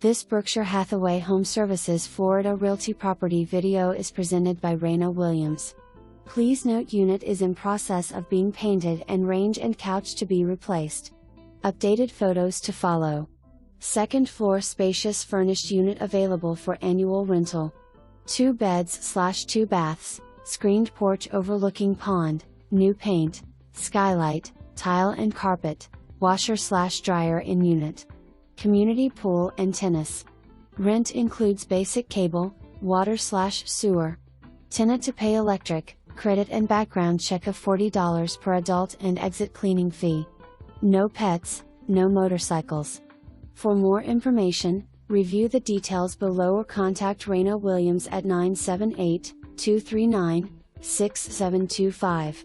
This Berkshire Hathaway HomeServices Florida Realty property video is presented by Raina Williams. Please note unit is in process of being painted and range and couch to be replaced. Updated photos to follow. Second floor spacious furnished unit available for annual rental. 2 beds/2 baths, screened porch overlooking pond, new paint, skylight, tile and carpet, washer/dryer in unit. Community pool and tennis. Rent includes basic cable, water/sewer. Tenant to pay electric, credit and background check of $40 per adult and exit cleaning fee. No pets, no motorcycles. For more information, review the details below or contact Raina Williams at 978-239-6725.